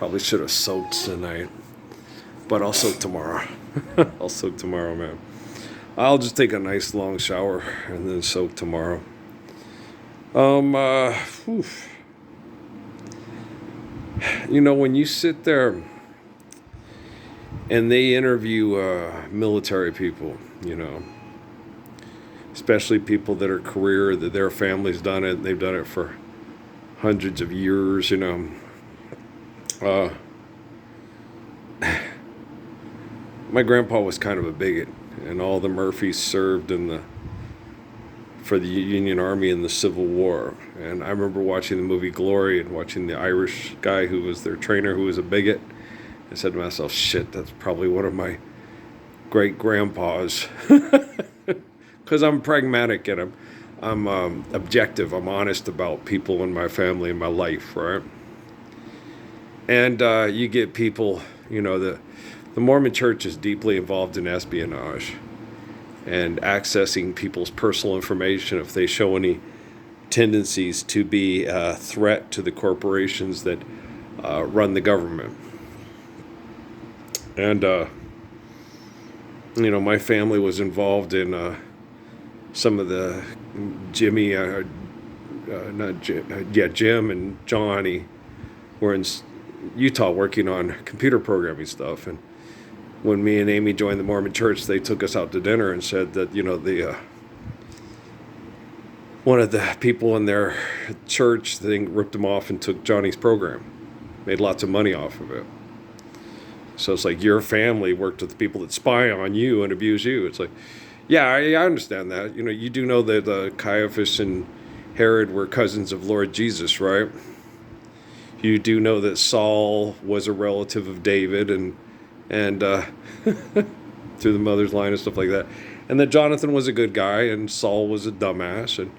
Probably should have soaked tonight, but I'll soak tomorrow. I'll soak tomorrow, man. I'll just take a nice long shower and then soak tomorrow. Whew. You know, when you sit there and they interview military people, you know, especially people that are career, that their family's done it, they've done it for hundreds of years, you know. My grandpa was kind of a bigot, and all the Murphys served for the Union Army in the Civil War. And I remember watching the movie Glory and watching the Irish guy who was their trainer who was a bigot. I said to myself, shit, that's probably one of my great grandpas. Because I'm pragmatic and I'm objective. I'm honest about people in my family and my life, right? And you get people, you know, the Mormon Church is deeply involved in espionage and accessing people's personal information if they show any tendencies to be a threat to the corporations that run the government. And, you know, my family was involved in some of the Jim and Johnny were in Utah working on computer programming stuff. And when me and Amy joined the Mormon Church, they took us out to dinner and said that, you know, one of the people in their church thing ripped them off and took Johnny's program, made lots of money off of it. So it's like your family worked with the people that spy on you and abuse you. It's like, yeah, I understand that. You know, you do know that Caiaphas and Herod were cousins of Lord Jesus, right? You do know that Saul was a relative of David and through the mother's line and stuff like that. And that Jonathan was a good guy and Saul was a dumbass.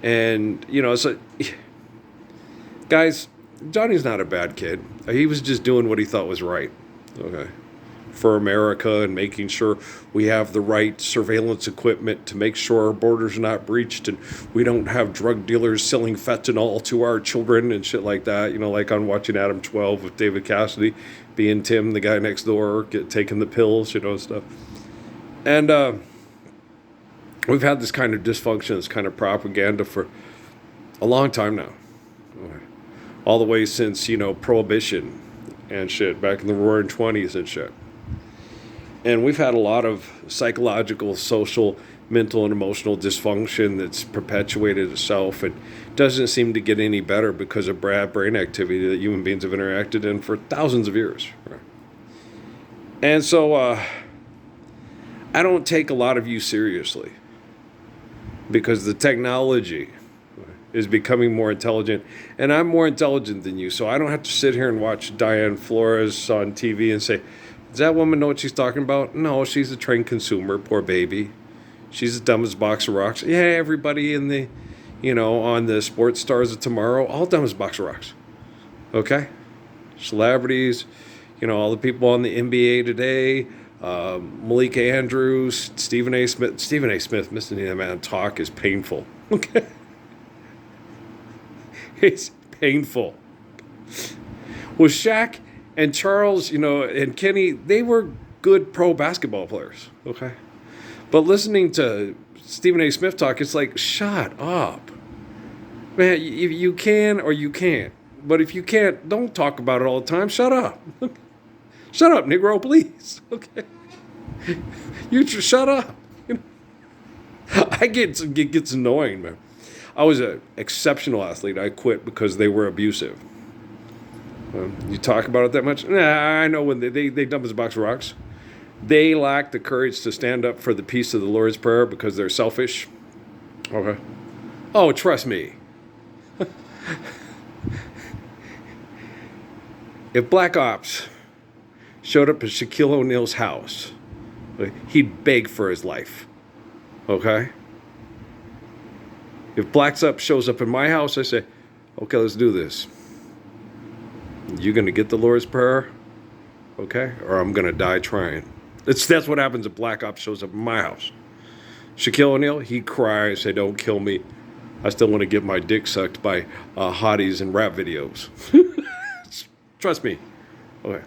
And you know, so guys, Johnny's not a bad kid. He was just doing what he thought was right. Okay. For America and making sure we have the right surveillance equipment to make sure our borders are not breached and we don't have drug dealers selling fentanyl to our children and shit like that. You know, like on Watching Adam 12 with David Cassidy being Tim, the guy next door, taking the pills, you know, stuff. And we've had this kind of dysfunction, this kind of propaganda for a long time now. All the way since, you know, Prohibition and shit, back in the Roaring 20s and shit. And we've had a lot of psychological, social, mental, and emotional dysfunction that's perpetuated itself and doesn't seem to get any better because of bad brain activity that human beings have interacted in for thousands of years. Right? And so I don't take a lot of you seriously because the technology is becoming more intelligent, and I'm more intelligent than you, so I don't have to sit here and watch Diane Flores on TV and say, does that woman know what she's talking about? No, she's a trained consumer, poor baby. She's the dumbest box of rocks. Yeah, everybody in the, you know, on the sports stars of tomorrow, all dumb as box of rocks. Okay? Celebrities, you know, all the people on the NBA today, Malika Andrews, Stephen A. Smith. Stephen A. Smith, listening to that man talk is painful. Okay? It's painful. Well, Shaq and Charles, you know, and Kenny, they were good pro basketball players, okay? But listening to Stephen A. Smith talk, it's like, shut up. Man, you can or you can't. But if you can't, don't talk about it all the time. Shut up. Shut up, Negro, please. Okay? You just shut up. You know? It gets annoying, man. I was an exceptional athlete. I quit because they were abusive. You talk about it that much? Nah, I know when they dump as a box of rocks. They lack the courage to stand up for the peace of the Lord's Prayer because they're selfish. Okay. Oh, trust me. If Black Ops showed up at Shaquille O'Neal's house, he'd beg for his life. Okay? If Black Ops shows up in my house, I say, okay, let's do this. You going to get the Lord's Prayer? Okay? Or I'm going to die trying. That's what happens if Black Ops shows up in my house. Shaquille O'Neal, he cries, say, don't kill me. I still want to get my dick sucked by hotties in rap videos. Trust me. Okay.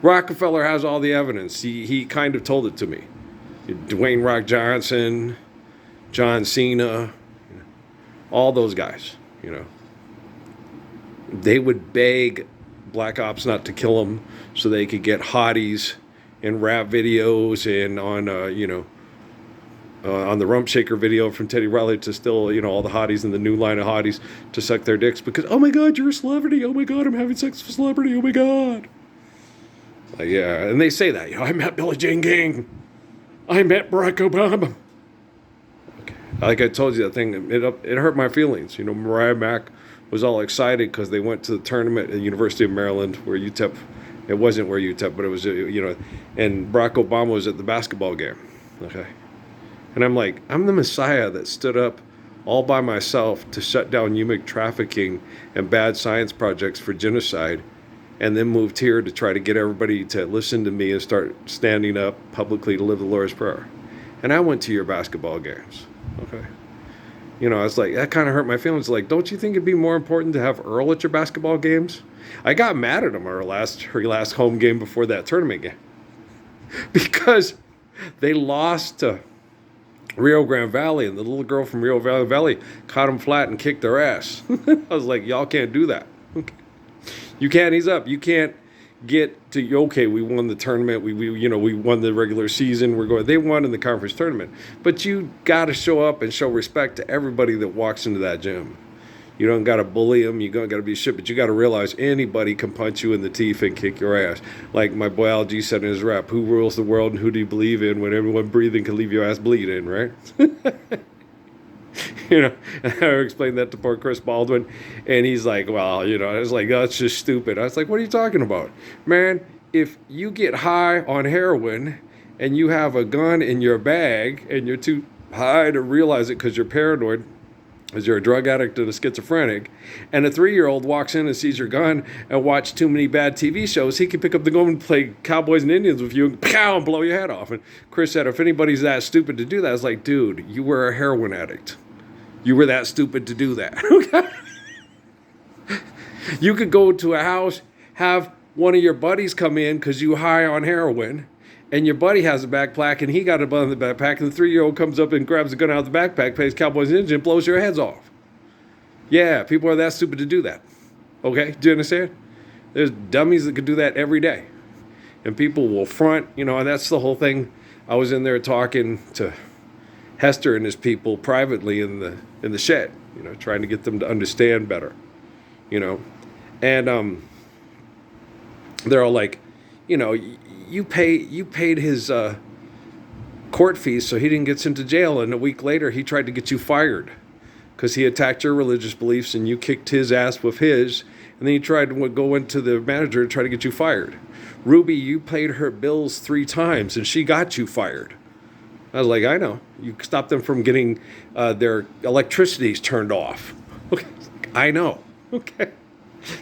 Rockefeller has all the evidence. He kind of told it to me. Dwayne Rock Johnson, John Cena, all those guys, they would beg black ops not to kill them so they could get hotties in rap videos and on the Rump Shaker video from Teddy Riley to still, all the hotties in the new line of hotties to suck their dicks because, oh my God, you're a celebrity. Oh my God, I'm having sex with a celebrity. Oh my God. Yeah, and they say that, I met Billie Jean King. I met Barack Obama. Okay. Like I told you, that thing, it hurt my feelings. Mariah Mack was all excited because they went to the tournament at the University of Maryland where UTEP, it wasn't where UTEP, but it was, and Barack Obama was at the basketball game. Okay. And I'm like, I'm the Messiah that stood up all by myself to shut down human trafficking and bad science projects for genocide, and then moved here to try to get everybody to listen to me and start standing up publicly to live the Lord's Prayer. And I went to your basketball games. Okay. It's like, that kind of hurt my feelings. Like, don't you think it'd be more important to have Earl at your basketball games? I got mad at him her last home game before that tournament game. Because they lost to Rio Grande Valley, and the little girl from Rio Grande Valley caught them flat and kicked their ass. I was like, y'all can't do that. Okay. You can't ease up. You can't get to, okay, we won the tournament. We won the regular season. They won in the conference tournament. But you got to show up and show respect to everybody that walks into that gym. You don't got to bully them. You don't got to be shit. But you got to realize anybody can punch you in the teeth and kick your ass. Like my boy LG said in his rap, who rules the world and who do you believe in when everyone breathing can leave your ass bleeding, right? And I explained that to poor Chris Baldwin, and he's like, well, I was like, oh, that's just stupid. I was like, what are you talking about? Man, if you get high on heroin and you have a gun in your bag and you're too high to realize it because you're paranoid, because you're a drug addict and a schizophrenic, and a 3-year-old walks in and sees your gun and watch too many bad TV shows, he can pick up the gun and play Cowboys and Indians with you and pow, and blow your head off. And Chris said, if anybody's that stupid to do that, I was like, dude, you were a heroin addict. You were that stupid to do that. You could go to a house, have one of your buddies come in because you high on heroin, and your buddy has a backpack, and he got a gun in the backpack, and the 3-year-old comes up and grabs a gun out of the backpack, plays Cowboys Ninja, and blows your heads off. Yeah, people are that stupid to do that. Okay, do you understand? There's dummies that could do that every day. And people will front, and that's the whole thing. I was in there talking to Hester and his people privately in the shed, trying to get them to understand better, and they're all like, you paid his court fees so he didn't get sent to jail, and a week later he tried to get you fired because he attacked your religious beliefs and you kicked his ass with his, and then he tried to go into the manager to try to get you fired. Ruby, you paid her bills 3 times and she got you fired. I was like, I know. You stopped them from getting their electricities turned off. Okay, I know. Okay.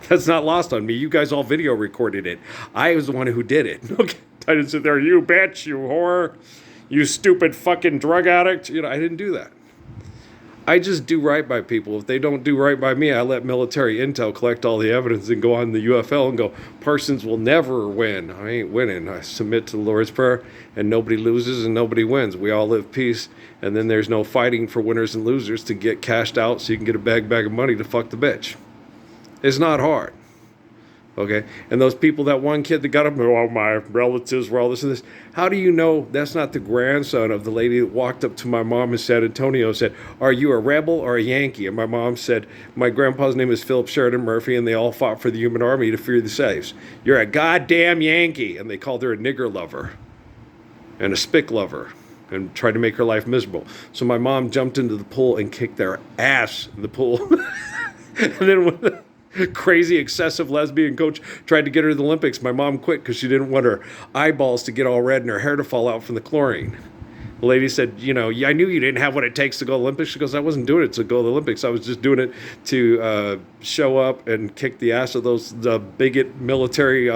That's not lost on me. You guys all video recorded it. I was the one who did it. Okay. I didn't sit there, you bitch, you whore, you stupid fucking drug addict. I didn't do that. I just do right by people. If they don't do right by me, I let military intel collect all the evidence and go on the UFL and go, Parsons will never win. I ain't winning. I submit to the Lord's Prayer, and nobody loses and nobody wins. We all live peace, and then there's no fighting for winners and losers to get cashed out so you can get a bag of money to fuck the bitch. It's not hard. Okay? And those people, that one kid that got up, oh, my relatives were all this and this. How do you know that's not the grandson of the lady that walked up to my mom in San Antonio and said, are you a rebel or a Yankee? And my mom said, my grandpa's name is Philip Sheridan Murphy, and they all fought for the human army to free the slaves. You're a goddamn Yankee. And they called her a nigger lover and a spick lover and tried to make her life miserable. So my mom jumped into the pool and kicked their ass in the pool. And then when the crazy, excessive lesbian coach tried to get her to the Olympics, my mom quit because she didn't want her eyeballs to get all red and her hair to fall out from the chlorine. The lady said, I knew you didn't have what it takes to go to the Olympics. She goes, I wasn't doing it to go to the Olympics. I was just doing it to show up and kick the ass of those bigot military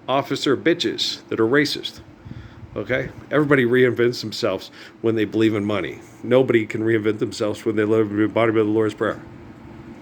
officer bitches that are racist. Okay? Everybody reinvents themselves when they believe in money. Nobody can reinvent themselves when they live in the embodiment of the Lord's Prayer.